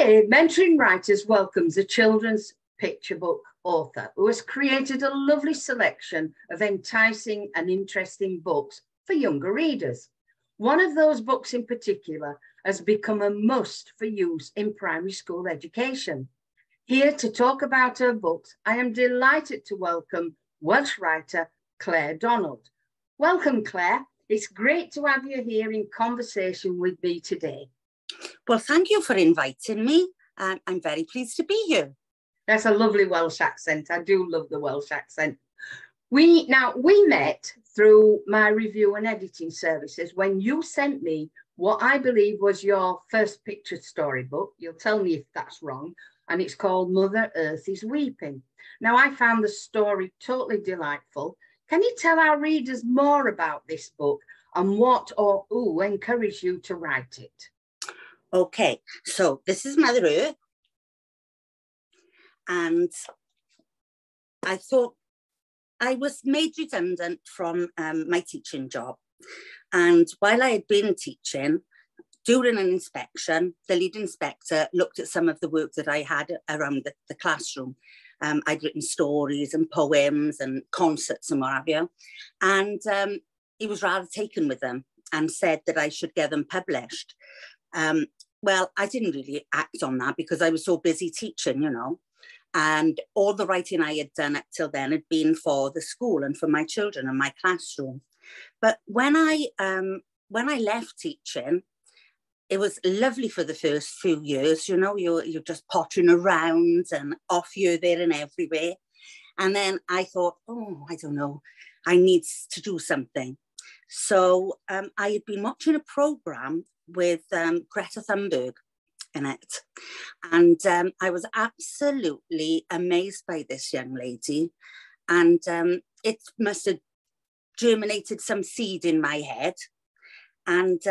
Today, Mentoring Writers welcomes a children's picture book author who has created a lovely selection of enticing and interesting books for younger readers. One of those books in particular has become a must for use in primary school education. Here to talk about her books, I am delighted to welcome Welsh writer Claire Donald. Welcome, Claire. It's great to have you here in conversation with me today. Well, thank you for inviting me. I'm very pleased to be here. That's a lovely Welsh accent. I do love the Welsh accent. We met through my review and editing services when you sent me what I believe was your first picture storybook. You'll tell me if that's wrong. And it's called Mother Earth is Weeping. Now, I found the story totally delightful. Can you tell our readers more about this book and what or who encouraged you to write it? Okay, so this is Mother Earth. And I thought I was made redundant from my teaching job. And while I had been teaching, during an inspection, the lead inspector looked at some of the work that I had around the classroom. I'd written stories and poems and concerts and what have you. And he was rather taken with them and said that I should get them published. Well, I didn't really act on that because I was so busy teaching, and all the writing I had done up till then had been for the school and for my children and my classroom. But when I left teaching, it was lovely for the first few years, you're just pottering around and off here, there and everywhere. And then I thought, I don't know, I need to do something. So I had been watching a programme with Greta Thunberg in it. And I was absolutely amazed by this young lady. And it must have germinated some seed in my head. And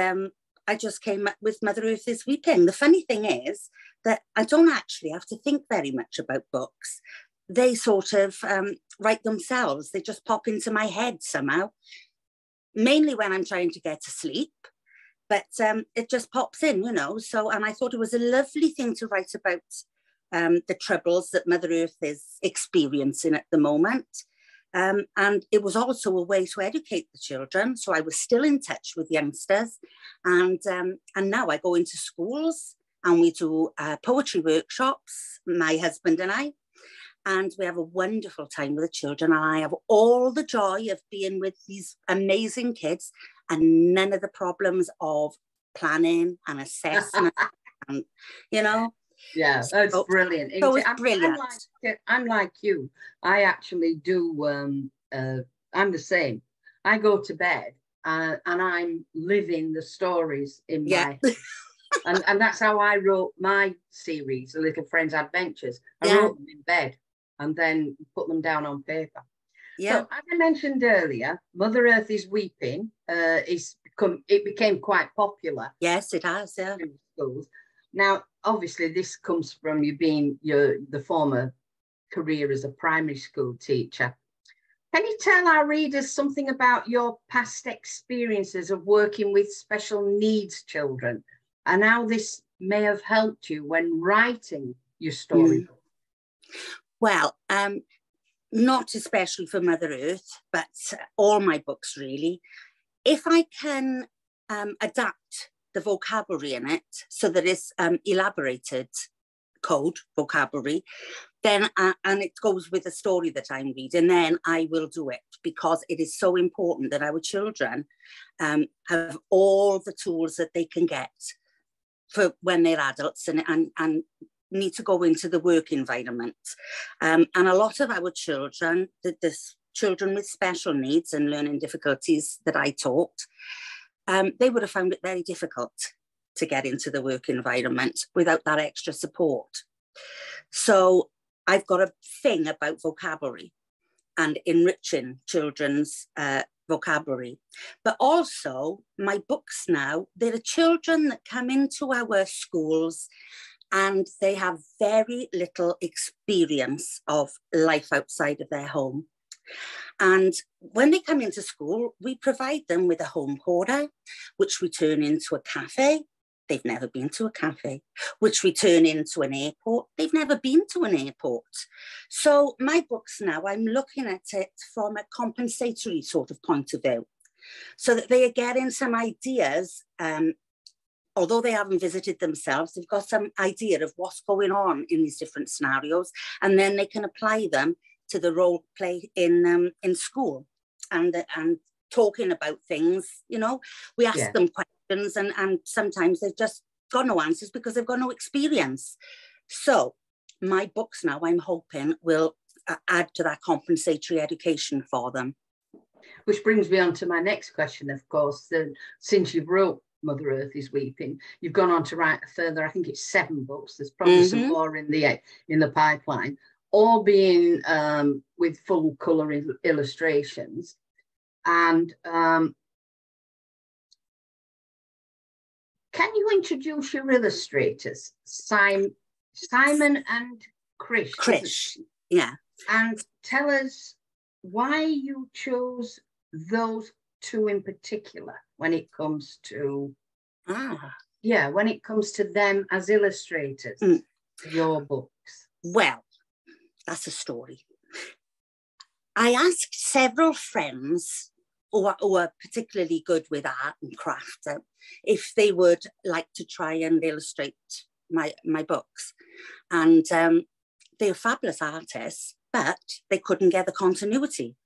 I just came up with Mother Earth is Weeping. The funny thing is that I don't actually have to think very much about books. They sort of write themselves. They just pop into my head somehow, mainly when I'm trying to get to sleep. But it just pops in, So, and I thought it was a lovely thing to write about the troubles that Mother Earth is experiencing at the moment. And it was also a way to educate the children. So I was still in touch with youngsters. And now I go into schools and we do poetry workshops, my husband and I. And we have a wonderful time with the children. And I have all the joy of being with these amazing kids and none of the problems of planning and assessment, and, Yeah, that's brilliant. So it's brilliant. I'm like you. I actually do, I'm the same. I go to bed and I'm living the stories in my head. And that's how I wrote my series, The Little Friends Adventures. I wrote them in bed and then put them down on paper. Yeah. So as I mentioned earlier, Mother Earth is Weeping. It became quite popular. Yes, it has. Yeah. In schools. Now, obviously, this comes from you being the former career as a primary school teacher. Can you tell our readers something about your past experiences of working with special needs children and how this may have helped you when writing your storybook? Well, not especially for Mother Earth, but all my books really. If I can adapt the vocabulary in it so that it's elaborated code vocabulary, then and it goes with the story that I'm reading, then I will do it, because it is so important that our children have all the tools that they can get for when they're adults and need to go into the work environment. And a lot of our children, the children with special needs and learning difficulties that I taught, they would have found it very difficult to get into the work environment without that extra support. So I've got a thing about vocabulary and enriching children's vocabulary. But also my books now, there are children that come into our schools and they have very little experience of life outside of their home. And when they come into school, we provide them with a home corner, which we turn into a cafe. They've never been to a cafe, which we turn into an airport. They've never been to an airport. So my books now, I'm looking at it from a compensatory sort of point of view, so that they are getting some ideas. Although they haven't visited themselves, they've got some idea of what's going on in these different scenarios, and then they can apply them to the role play in school, and talking about things. You know, we ask them questions, and sometimes they've just got no answers because they've got no experience. So my books now, I'm hoping, will add to that compensatory education for them. Which brings me on to my next question, of course. Since you've wrote Mother Earth is Weeping, you've gone on to write further, I think it's 7 books. There's probably some more in the pipeline, all being with full colour illustrations. And can you introduce your illustrators, Simon and Krish? Krish, yeah. And tell us why you chose those 2 in particular when it comes to when it comes to them as illustrators for your books. Well, that's a story. I asked several friends who are particularly good with art and craft if they would like to try and illustrate my books, and they're fabulous artists, but they couldn't get the continuity.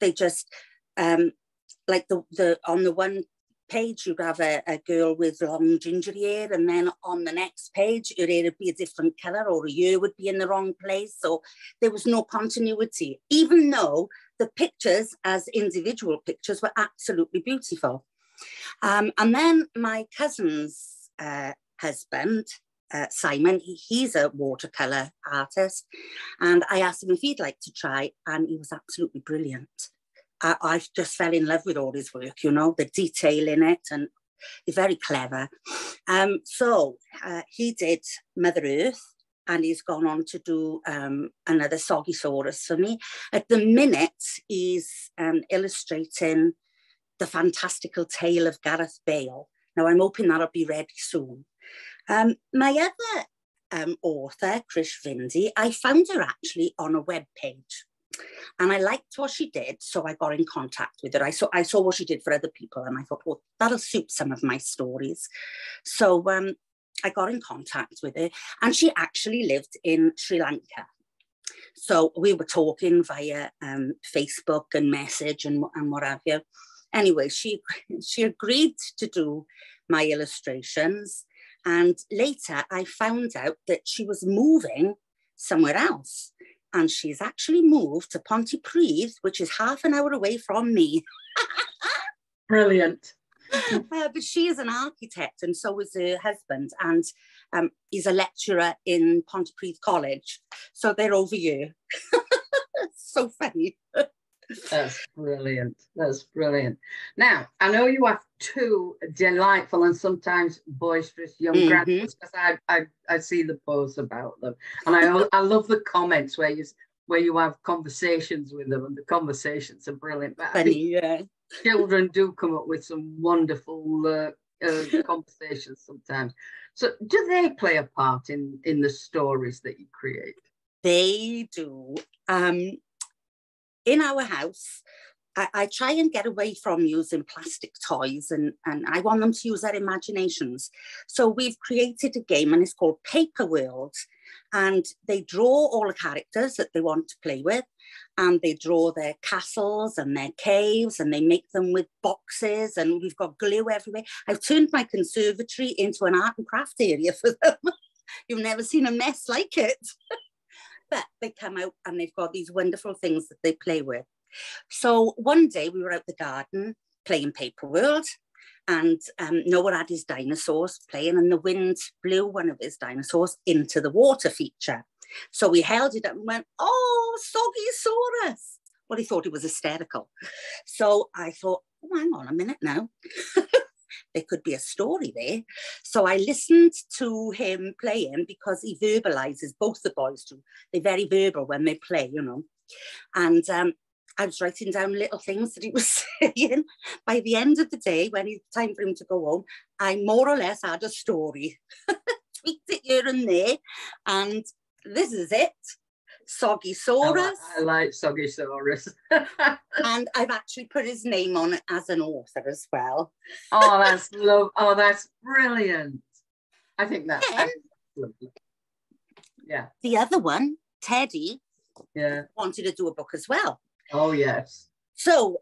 They just like the on the one page you'd have a girl with long ginger hair, and then on the next page her hair would be a different colour, or her ear would be in the wrong place. So there was no continuity, even though the pictures as individual pictures were absolutely beautiful. And then my cousin's husband, Simon, he's a watercolour artist, and I asked him if he'd like to try, and he was absolutely brilliant. I just fell in love with all his work, you know, the detail in it, and he's very clever. So he did Mother Earth, and he's gone on to do another Soggy Saurus for me. At the minute, he's illustrating The Fantastical Tale of Gareth Bale. Now, I'm hoping that'll be ready soon. My other author, Krish Vindy, I found her actually on a web page. And I liked what she did, so I got in contact with her. I saw what she did for other people, and I thought, well, that'll suit some of my stories. So I got in contact with her, and she actually lived in Sri Lanka. So we were talking via Facebook and message and what have you. Anyway, she agreed to do my illustrations, and later I found out that she was moving somewhere else. And she's actually moved to Pontypridd, which is half an hour away from me. Brilliant. But she is an architect, and so is her husband. And he's a lecturer in Pontypridd College. So they're over here. So funny. That's brilliant. That's brilliant. Now, I know you have 2 delightful and sometimes boisterous young graduates, because I see the posts about them, and I love the comments where you have conversations with them, and the conversations are brilliant. But funny, yeah. Children do come up with some wonderful conversations sometimes. So, do they play a part in the stories that you create? They do. In our house, I try and get away from using plastic toys, and I want them to use their imaginations. So we've created a game, and it's called Paper World. And they draw all the characters that they want to play with, and they draw their castles and their caves, and they make them with boxes, and we've got glue everywhere. I've turned my conservatory into an art and craft area for them. You've never seen a mess like it. But they come out and they've got these wonderful things that they play with. So one day we were out the garden playing Paper World, and Noah had his dinosaurs playing, and the wind blew one of his dinosaurs into the water feature. So we held it up and went, "Oh, Soggy-saurus." Well, he thought it was hysterical. So I thought, oh, hang on a minute now. There could be a story there. So I listened to him playing, because he verbalizes, both the boys do. They're very verbal when they play, you know. And I was writing down little things that he was saying. By the end of the day, when it's time for him to go home, I more or less had a story. Tweaked it here and there. And this is it. Soggy Saurus. I like Soggy Saurus. And I've actually put his name on it as an author as well. Oh, that's brilliant. I think that's lovely. Yeah. The other one, Teddy, wanted to do a book as well. Oh, yes. So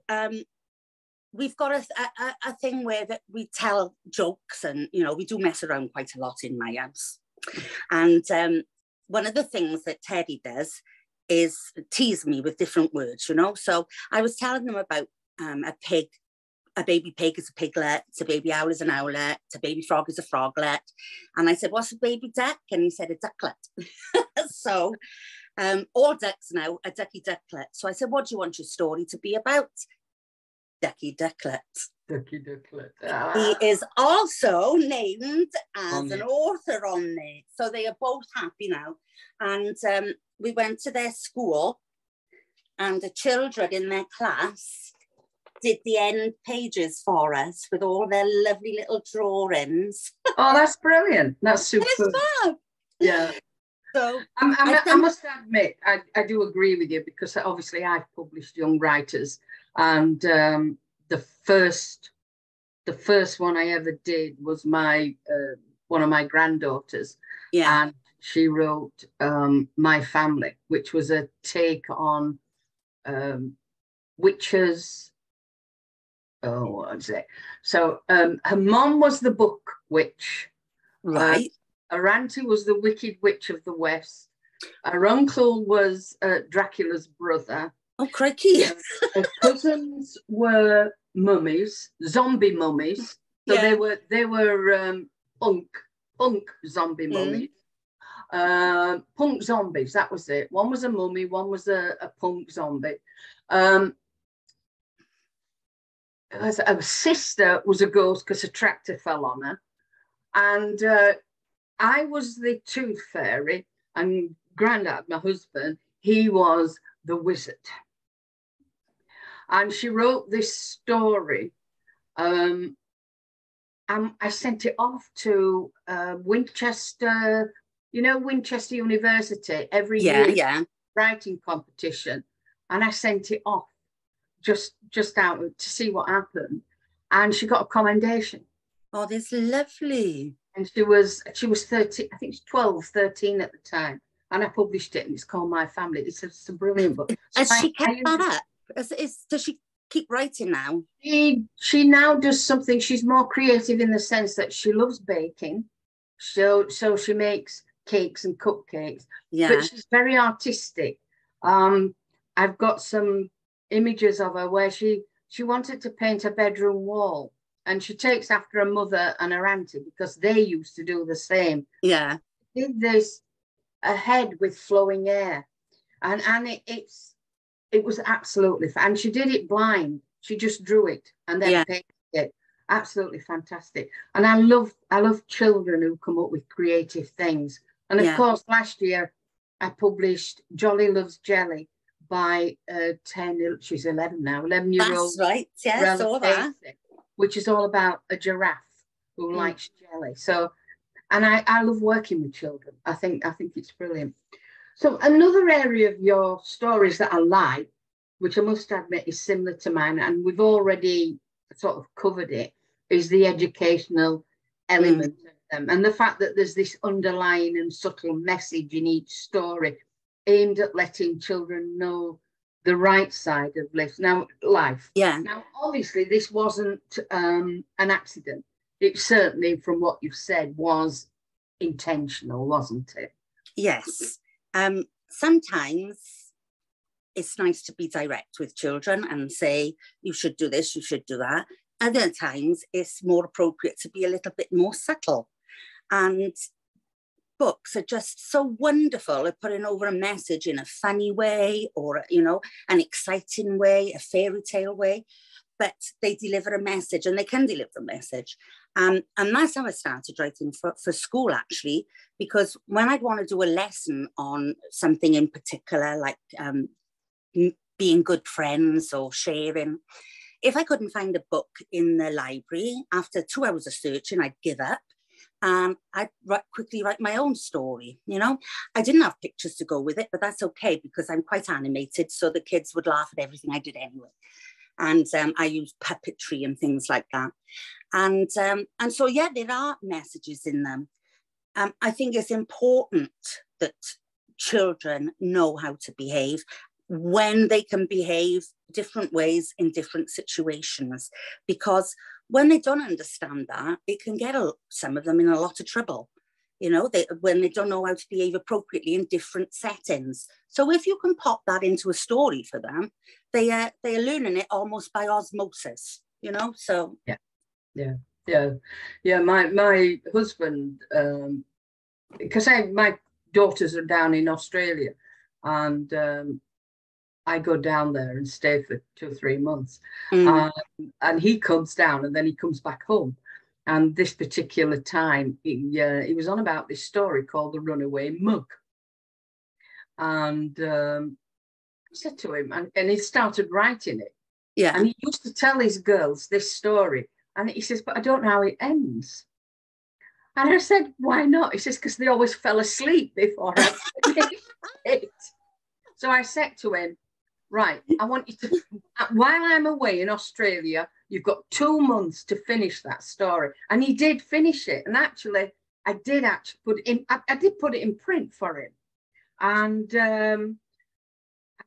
we've got a thing where that we tell jokes and, you know, we do mess around quite a lot in my house. And one of the things that Teddy does is tease me with different words, you know. So I was telling them about a pig. A baby pig is a piglet, a baby owl is an owlet, a baby frog is a froglet. And I said, what's a baby duck? And he said, a ducklet. So all ducks now, a ducky ducklet. So I said, what do you want your story to be about? Ducky ducklet. Ducky ducklet. He is also named as an author on there. So they are both happy now. And we went to their school and the children in their class did the end pages for us with all their lovely little drawings. Oh, that's brilliant. That's super. It's fab. Yeah. So I must admit, I do agree with you, because obviously I've published young writers, and the first one I ever did was my one of my granddaughters. Yeah. And she wrote My Family, which was a take on witches. Oh, what was it? So her mom was the book witch. Right. Her auntie was the Wicked Witch of the West. Her uncle was Dracula's brother. Oh, crikey. Her cousins were mummies, zombie mummies. So they were punk zombie mummies. Punk zombies, that was it. One was a mummy, one was a punk zombie. Her sister was a ghost because a tractor fell on her. And I was the tooth fairy, and Grandad, my husband, he was the wizard. And she wrote this story. I sent it off to Winchester, you know, Winchester University, every year, writing competition. And I sent it off just out to see what happened. And she got a commendation. Oh, that's lovely. And she was 13, I think she's 12, 13 at the time. And I published it, and it's called My Family. It's a brilliant book. Has she kept that up? Does she keep writing now? She now does something. She's more creative in the sense that she loves baking. So she makes cakes and cupcakes. Yeah. But she's very artistic. I've got some images of her where she wanted to paint a bedroom wall. And she takes after her mother and her auntie, because they used to do the same. Yeah. Did this a head with flowing hair. And it was absolutely fun. And she did it blind. She just drew it and then painted it. Absolutely fantastic. And I love children who come up with creative things. And of course, last year I published Jolly Loves Jelly by she's 11 now, 11-year-old. That's right. Yeah, I saw that. Which is all about a giraffe who likes jelly. So, and I love working with children. I think it's brilliant. So another area of your stories that I like, which I must admit is similar to mine, and we've already sort of covered it, is the educational element of them. And the fact that there's this underlying and subtle message in each story aimed at letting children know the right side of life. Yeah. Now, obviously, this wasn't an accident. It certainly, from what you've said, was intentional, wasn't it? Yes. Sometimes it's nice to be direct with children and say, you should do this, you should do that. Other times it's more appropriate to be a little bit more subtle. And books are just so wonderful at putting over a message in a funny way, or, you know, an exciting way, a fairy tale way, but they deliver a message, and they can deliver a message. And that's how I started writing for school, actually, because when I'd want to do a lesson on something in particular, like being good friends or sharing. If I couldn't find a book in the library, after 2 hours of searching, I'd give up. I'd quickly write my own story, you know. I didn't have pictures to go with it, but that's okay because I'm quite animated, so the kids would laugh at everything I did anyway. And I used puppetry and things like that. And so, yeah, there are messages in them. I think it's important that children know how to behave, when they can behave different ways in different situations, because when they don't understand that, it can get some of them in a lot of trouble, you know, when they don't know how to behave appropriately in different settings. So if you can pop that into a story for them, they are learning it almost by osmosis, you know. So my husband, because my daughters are down in Australia, and I go down there and stay for 2 or 3 months. And he comes down and then he comes back home. And this particular time, he was on about this story called The Runaway Mug. And I said to him, and he started writing it. Yeah. And he used to tell his girls this story. And he says, but I don't know how it ends. And I said, why not? He says, because they always fell asleep before I finished it. So I said to him, right, I want you to, while I'm away in Australia, you've got 2 months to finish that story. And he did finish it. And actually, I did put it in, I did put it in print for him. And I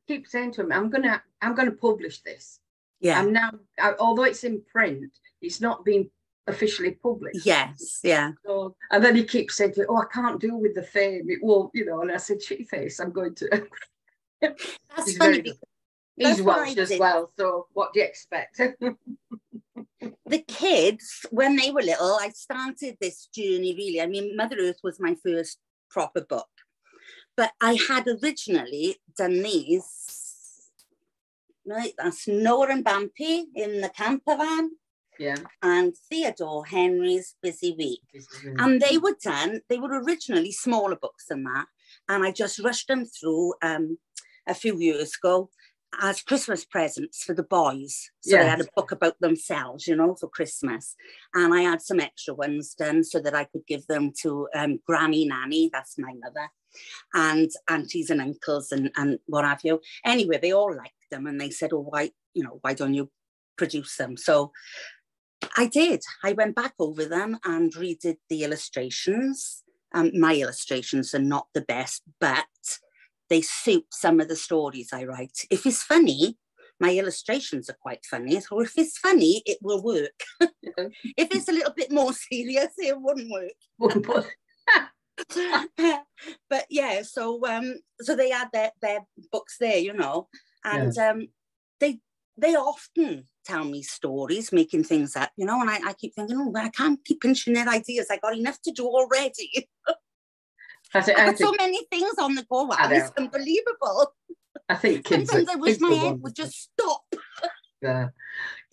keep saying to him, I'm gonna publish this. Yeah. And now, although it's in print, it's not being officially published. Yes, yeah. So, and then he keeps saying to me, oh, I can't do with the fame. It won't, you know, and I said, shitty face, I'm going to. That's funny because he's Welsh as well, so what do you expect? The kids, when they were little, I started this journey really. I mean, Mother Earth was my first proper book. But I had originally done these. Right, that's Noah and Bampy in the camper van. Yeah. And Theodore Henry's Busy Week. And they were originally smaller books than that. And I just rushed them through a few years ago as Christmas presents for the boys. So they had a book about themselves, you know, for Christmas. And I had some extra ones done so that I could give them to Granny Nanny, that's my mother, and aunties and uncles and what have you. Anyway, they all liked them and they said, oh, why don't you produce them? So I did. I went back over them and redid the illustrations. My illustrations are not the best, but they suit some of the stories I write. If it's funny, my illustrations are quite funny. Or if it's funny, it will work. If it's a little bit more serious, it wouldn't work. But yeah, so they had their books there, you know, and they often tell me stories, making things up, you know, and I keep thinking, oh, I can't keep pinching their ideas. I got enough to do already. I've got so many things on the go. It's unbelievable. I think kids. Sometimes I wish my head would just stop. Yeah,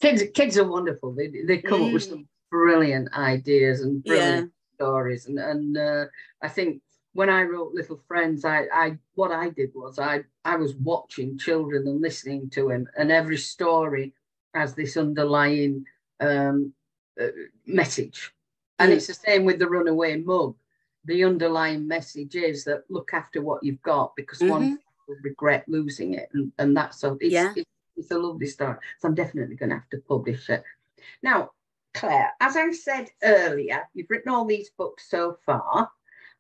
kids are wonderful. They come up with some brilliant ideas and brilliant stories, and I think when I wrote Little Friends, what I did was I was watching children and listening to them, and every story has this underlying message, and it's the same with The Runaway Mug. The underlying message is that look after what you've got, because one will regret losing it, and that's so. It's a lovely story. So I'm definitely going to have to publish it. Now, Claire, as I said earlier, you've written all these books so far,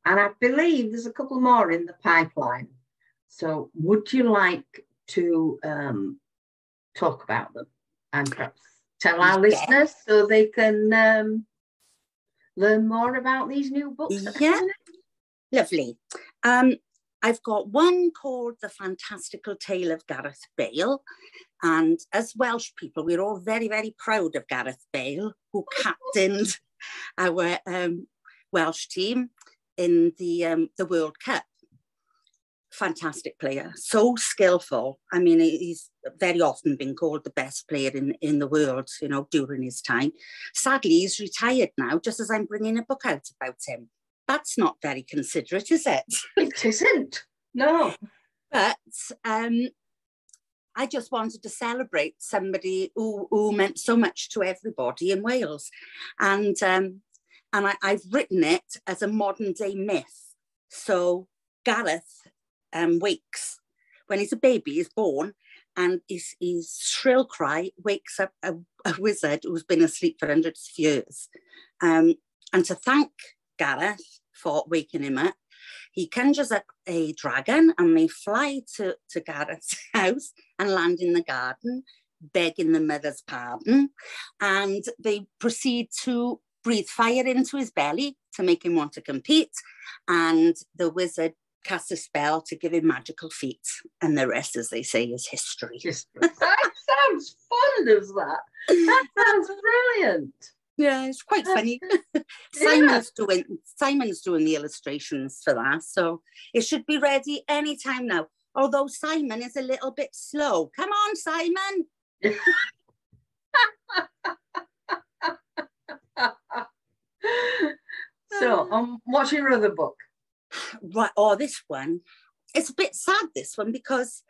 and I believe there's a couple more in the pipeline. So would you like to talk about them and perhaps tell our listeners so they can learn more about these new books? Yeah, lovely. I've got one called The Fantastical Tale of Gareth Bale. And as Welsh people, we're all very, very proud of Gareth Bale, who captained our Welsh team in the World Cup. Fantastic player, so skillful. I mean, he's very often been called the best player in the world, you know, during his time. Sadly, he's retired now, just as I'm bringing a book out about him. That's not very considerate, is it? It isn't, no. But I just wanted to celebrate somebody who meant so much to everybody in Wales. And I've written it as a modern day myth. So Gareth wakes, when he's a baby, he's born, and his shrill cry wakes up a wizard who's been asleep for hundreds of years. And to thank Gareth for waking him up, he conjures up a dragon, and they fly to Gareth's house and land in the garden, begging the mother's pardon. And they proceed to breathe fire into his belly to make him want to compete. And the wizard casts a spell to give him magical feet. And the rest, as they say, is history. That sounds fun, does that? That sounds brilliant. Yeah, it's quite funny. Simon's doing the illustrations for that, so it should be ready anytime now. Although Simon is a little bit slow. Come on, Simon. So, what's your other book? Right, this one. It's a bit sad, this one, because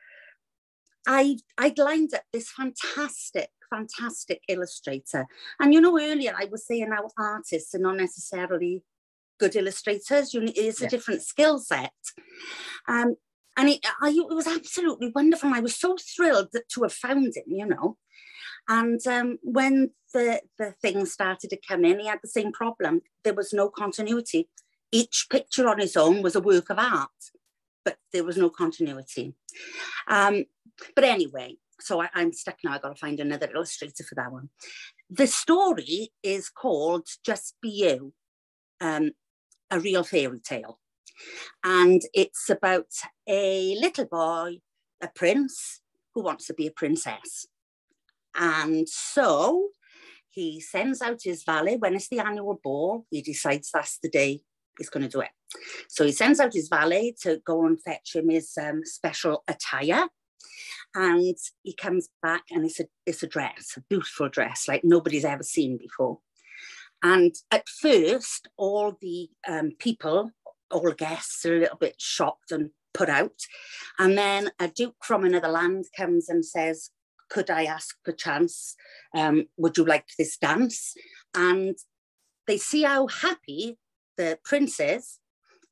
I'd lined up this fantastic illustrator. And earlier I was saying how artists are not necessarily good illustrators. It's a different skill set. And it was absolutely wonderful. I was so thrilled to have found him, And when the things started to come in, he had the same problem. There was no continuity. Each picture on its own was a work of art, but there was no continuity. But anyway, so I'm stuck now. I've got to find another illustrator for that one. The story is called Just Be You, a real fairy tale. And it's about a little boy, a prince, who wants to be a princess. And so he sends out his valet. When it's the annual ball, he decides that's the day he's going to do it. So he sends out his valet to go and fetch him his special attire. And he comes back, and it's a dress, a beautiful dress, like nobody's ever seen before. And at first, all the people, all the guests are a little bit shocked and put out. And then a duke from another land comes and says, could I ask perchance, would you like this dance? And they see how happy the prince is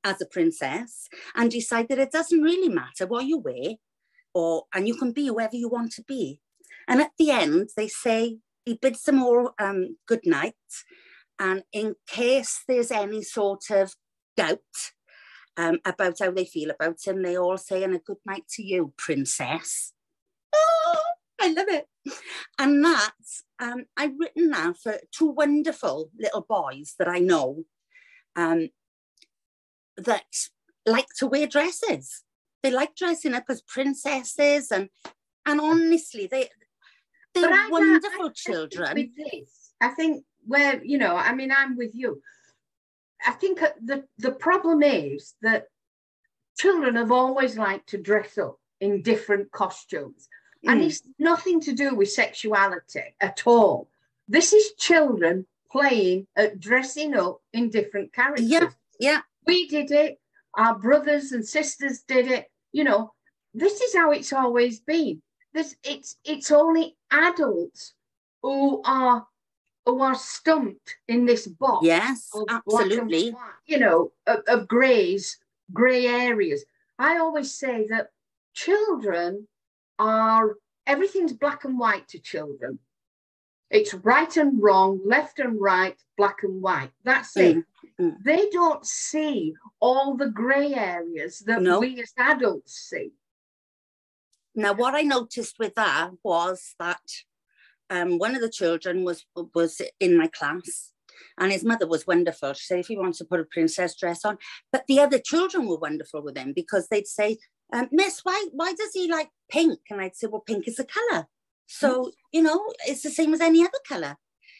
as a princess, and decide that it doesn't really matter what you wear, and you can be whoever you want to be. And at the end, they say, he bids them all good night. And in case there's any sort of doubt about how they feel about him, they all say, and a good night to you, princess. Oh, I love it. And that's, I've written now for two wonderful little boys that I know that like to wear dresses. They like dressing up as princesses, and honestly, they're wonderful children. With this, I think I'm with you. I think the problem is that children have always liked to dress up in different costumes. And it's nothing to do with sexuality at all. This is children playing at dressing up in different characters. Yeah. We did it. Our brothers and sisters did it. This is how it's always been. It's only adults who are stumped in this box. Yes, absolutely. White, of grey areas. I always say that children everything's black and white to children. It's right and wrong, left and right, black and white. That's it. They don't see all the grey areas that we as adults see. Now, what I noticed with that was that one of the children was in my class, and his mother was wonderful. She said if he wants to put a princess dress on, but the other children were wonderful with him, because they'd say, Miss, why does he like pink? And I'd say, well, pink is a colour. So, it's the same as any other colour.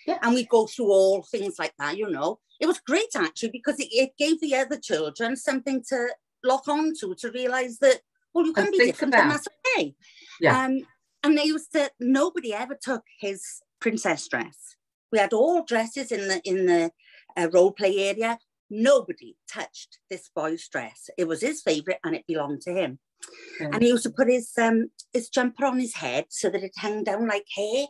Yeah. And we'd go through all things like that, It was great, actually, because it gave the other children something to lock onto, to realise that, well, you can be different, and that's okay. Yeah. And nobody ever took his princess dress. We had all dresses in the role play area, nobody touched this boy's dress. It was his favourite and it belonged to him. Yeah. And he used to put his jumper on his head so that it hung down like hair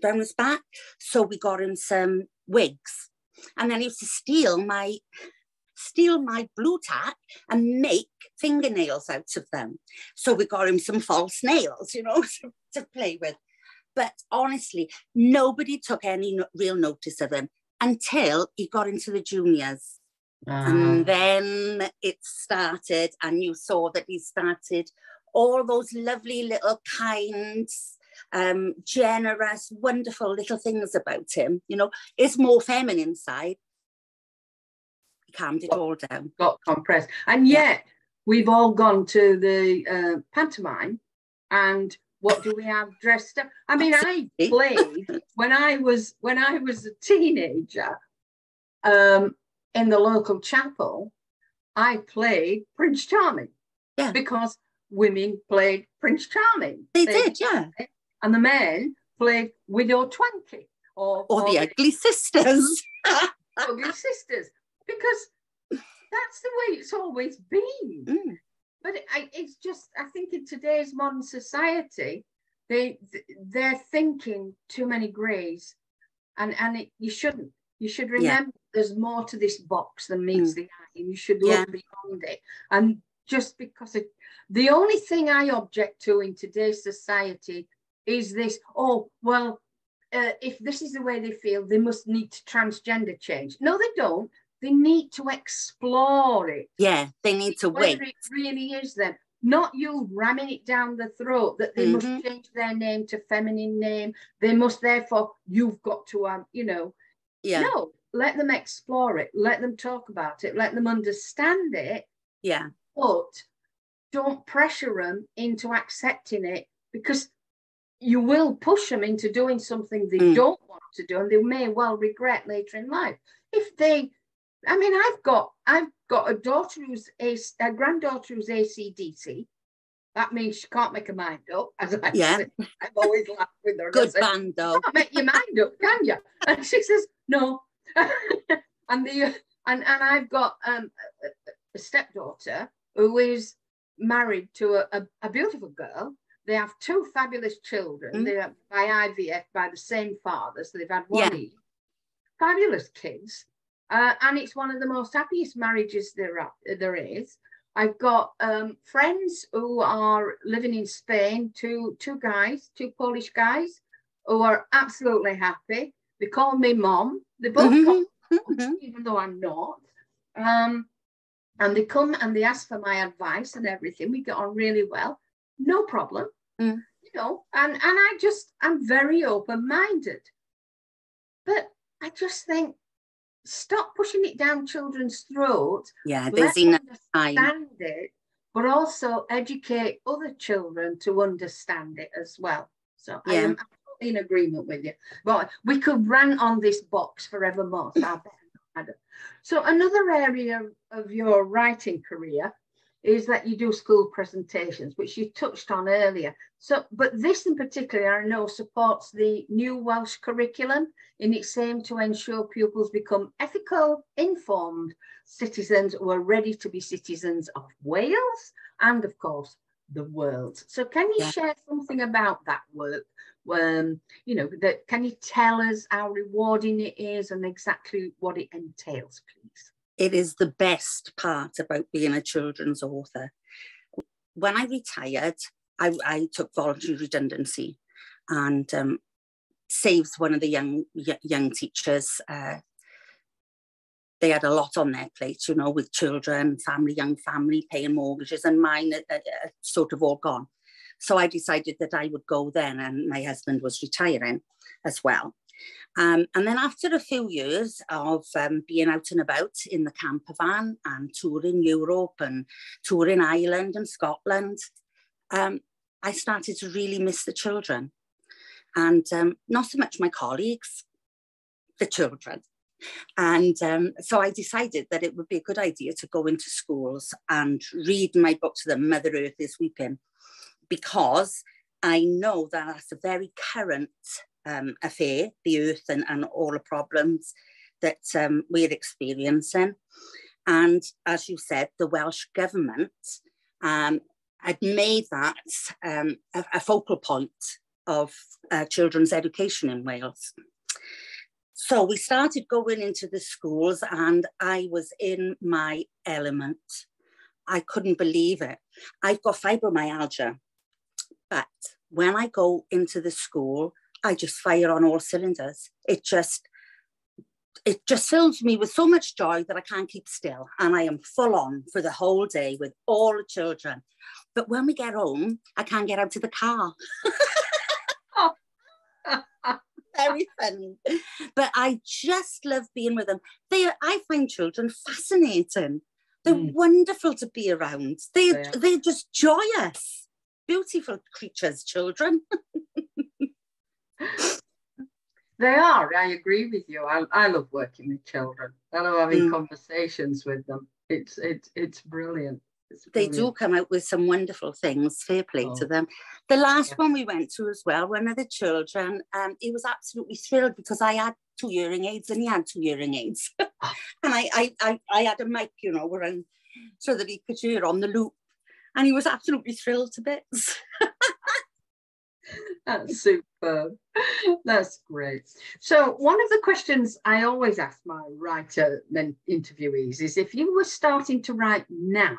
down his back. So we got him some wigs. And then he used to steal my blue tack and make fingernails out of them. So we got him some false nails, you know, to play with. But honestly, nobody took any real notice of him until he got into the juniors. And then it started, and you saw that he started all those lovely little kind, generous, wonderful little things about him. You know, his more feminine side, he calmed it all down. Got compressed. And yet, we've all gone to the pantomime, and what do we have dressed up? I mean, I played when I was a teenager. In the local chapel, I played Prince Charming, because women played Prince Charming. They did, yeah. And the men played Widow Twankey or the Ugly Sisters. Ugly Sisters, because that's the way it's always been. Mm. But it's just, I think in today's modern society, they're thinking too many greys, and you shouldn't. You should remember there's more to this box than meets the eye, and you should look beyond it. And just because the only thing I object to in today's society is this, if this is the way they feel, they must need to transgender change. No, they don't. They need to explore it. Yeah, they need to wait. Whether it really is them. Not you ramming it down the throat that they must change their name to feminine name. They must, therefore, you've got to, No, let them explore it. Let them talk about it. Let them understand it. Yeah. But don't pressure them into accepting it, because you will push them into doing something they don't want to do, and they may well regret later in life. If they, I mean, I've got a daughter a granddaughter who's ACDC. That means she can't make her mind up, as I say. I've always laughed with her. Good band, though. You can't make your mind up, can you? And she says, no. and I've got a stepdaughter who is married to a beautiful girl. They have two fabulous children. They are by IVF, by the same father. So they've had one each. Fabulous kids. And it's one of the most happiest marriages there is. I've got friends who are living in Spain, two Polish guys who are absolutely happy. They call me mom. They both call me mom, even though I'm not. And they come and they ask for my advice and everything. We get on really well. No problem. You know, and I'm very open-minded. But I just think, stop pushing it down children's throats. Yeah, there's enough time. Understand it, but also educate other children to understand it as well. So I am absolutely in agreement with you. But we could rant on this box forevermore. So I better not. So another area of your writing career is that you do school presentations, which you touched on earlier. So, but this in particular, I know, supports the new Welsh curriculum in its aim to ensure pupils become ethical, informed citizens who are ready to be citizens of Wales and, of course, the world. So can you share something about that work? Can you tell us how rewarding it is and exactly what it entails, please? It is the best part about being a children's author. When I retired, I took voluntary redundancy, and saves one of the young teachers. They had a lot on their plate, you know, with children, young family, paying mortgages, and mine are sort of all gone. So I decided that I would go then, and my husband was retiring as well. And then after a few years of being out and about in the camper van and touring Europe and touring Ireland and Scotland, I started to really miss the children. And not so much my colleagues, the children. And so I decided that it would be a good idea to go into schools and read my book to them, Mother Earth is Weeping, because I know that that's a very current affair, the earth and all the problems that we're experiencing. And as you said, the Welsh Government had made that a focal point of children's education in Wales. So we started going into the schools and I was in my element. I couldn't believe it. I've got fibromyalgia, but when I go into the school, I just fire on all cylinders. It just fills me with so much joy that I can't keep still. And I am full on for the whole day with all the children. But when we get home, I can't get out of the car. Very funny. But I just love being with them. I find children fascinating. They're wonderful to be around. They're just joyous, beautiful creatures, children. They are. I agree with you. I love working with children. I love having conversations with them. It's brilliant. They do come out with some wonderful things. Fair play to them. The last one we went to as well, one of the children, he was absolutely thrilled because I had 2 hearing aids and he had 2 hearing aids. And I had a mic, around so that he could hear on the loop. And he was absolutely thrilled to bits. That's superb. That's great. So one of the questions I always ask my writer interviewees is, if you were starting to write now,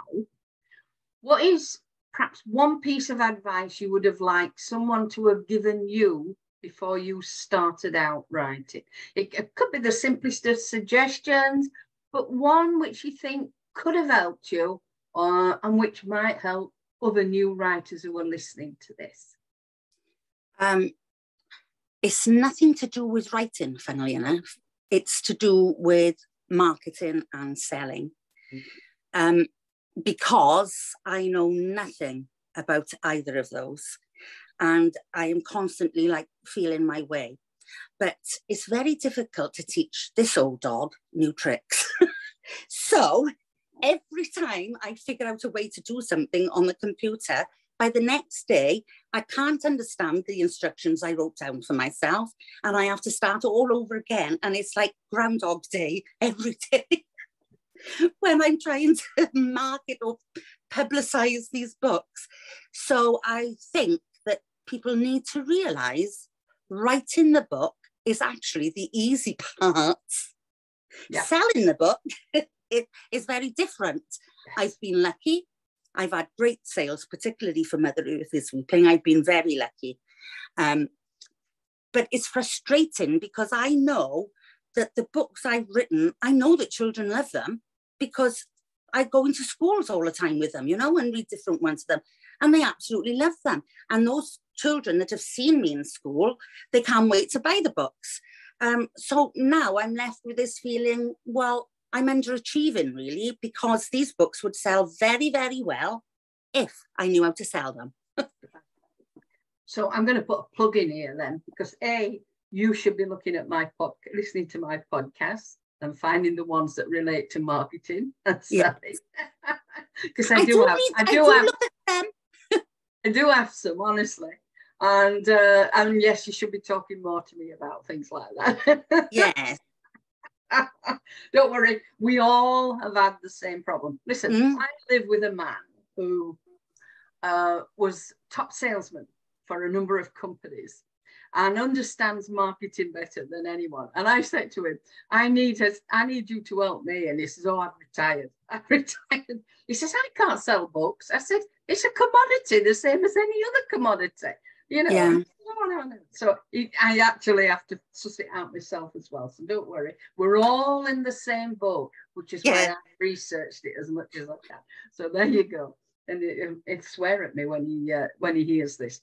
what is perhaps one piece of advice you would have liked someone to have given you before you started out writing? It could be the simplest of suggestions, but one which you think could have helped you and which might help other new writers who are listening to this. It's nothing to do with writing, funnily enough. It's to do with marketing and selling. Because I know nothing about either of those. And I am constantly feeling my way. But it's very difficult to teach this old dog new tricks. So every time I figure out a way to do something on the computer, by the next day, I can't understand the instructions I wrote down for myself. And I have to start all over again. And it's like Groundhog Day every day. When I'm trying to market or publicize these books. So I think that people need to realize writing the book is actually the easy part. Yeah. Selling the book it is very different. I've been lucky. I've had great sales, particularly for Mother Earth is Weeping. I've been very lucky. But it's frustrating because I know that the books I've written, I know that children love them, because I go into schools all the time with them, and read different ones to them. And they absolutely love them. And those children that have seen me in school, they can't wait to buy the books. So now I'm left with this feeling, well, I'm underachieving really, because these books would sell very, very well if I knew how to sell them. So I'm going to put a plug in here then, because you should be looking at listening to my podcast and finding the ones that relate to marketing and selling. Because I do have some, honestly. And yes, you should be talking more to me about things like that. Yes. Don't worry, we all have had the same problem. Listen, I live with a man who was top salesman for a number of companies and understands marketing better than anyone. And I said to him, I need you to help me. And he says, I'm retired. He says, I can't sell books. I said, it's a commodity, the same as any other commodity. Yeah. No. So I actually have to suss it out myself as well. So don't worry. We're all in the same boat, which is why I researched it as much as I can. So there you go. And he'll swear at me when he hears this.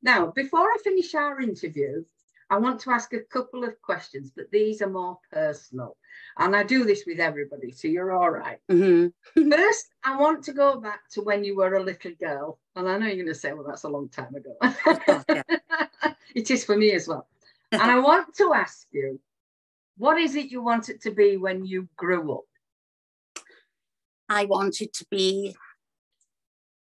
Now, before I finish our interview, I want to ask a couple of questions, but these are more personal. And I do this with everybody, so you're all right. Mm-hmm. First, I want to go back to when you were a little girl. And I know you're going to say, well, that's a long time ago. It is for me as well. And I want to ask you, what is it you wanted to be when you grew up? I wanted to be,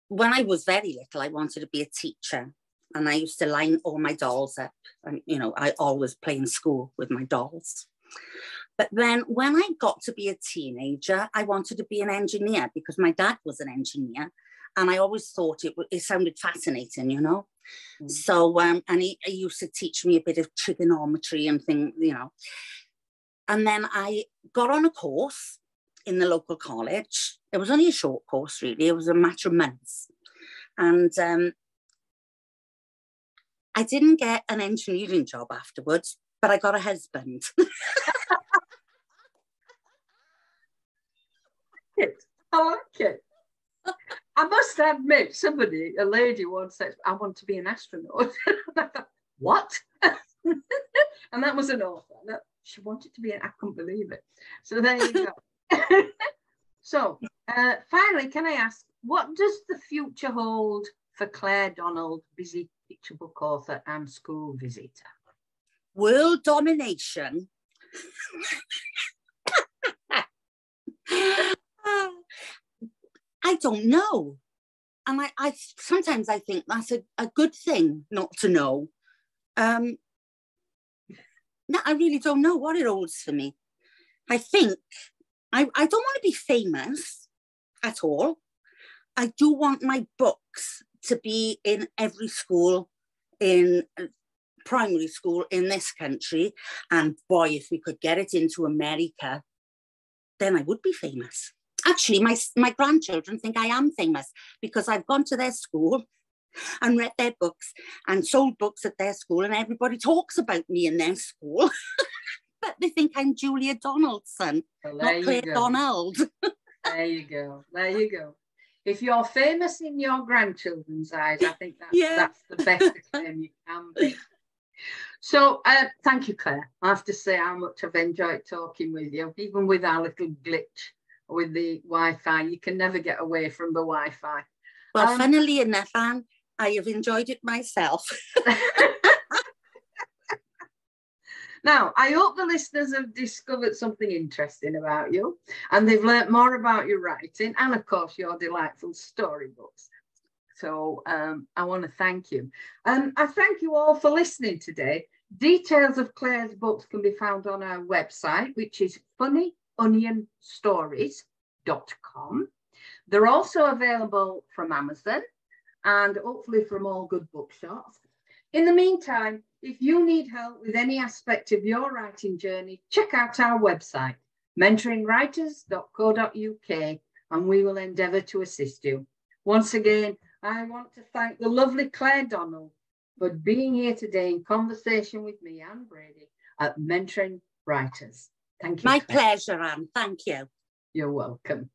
when I was very little, I wanted to be a teacher. And I used to line all my dolls up. And, I always play in school with my dolls. But then when I got to be a teenager, I wanted to be an engineer because my dad was an engineer. And I always thought it sounded fascinating, you know. So, and he used to teach me a bit of trigonometry and things, you know. And then I got on a course in the local college. It was only a short course, really. It was a matter of months. And I didn't get an engineering job afterwards, but I got a husband. I like it. I must admit, a lady once said, I want to be an astronaut. What? And that was an author. She wanted to be I couldn't believe it. So there you go. So finally, can I ask, what does the future hold for Claire Donald, busy picture book author and school visitor? World domination. I don't know. And I sometimes I think that's a good thing not to know. No, I really don't know what it holds for me. I think I don't want to be famous at all. I do want my books to be in every school, in primary school in this country. And boy, if we could get it into America, then I would be famous. Actually, my grandchildren think I am famous because I've gone to their school and read their books and sold books at their school, and everybody talks about me in their school. But they think I'm Julia Donaldson, not Claire Donald. There you go. There you go. If you're famous in your grandchildren's eyes, I think that's the best claim you can be. So thank you, Claire. I have to say how much I've enjoyed talking with you, even with our little glitch with the Wi-Fi. You can never get away from the Wi-Fi. Well, funnily enough, Anne, I have enjoyed it myself. Now, I hope the listeners have discovered something interesting about you and they've learnt more about your writing and, of course, your delightful storybooks. So I want to thank you. I thank you all for listening today. Details of Claire's books can be found on our website, which is funnyonionstories.com. They're also available from Amazon and hopefully from all good bookshops. In the meantime, if you need help with any aspect of your writing journey, check out our website, mentoringwriters.co.uk, and we will endeavour to assist you. Once again, I want to thank the lovely Claire Donald for being here today in conversation with me, Anne Brady, at Mentoring Writers. Thank you. My pleasure, Anne. Thank you. You're welcome.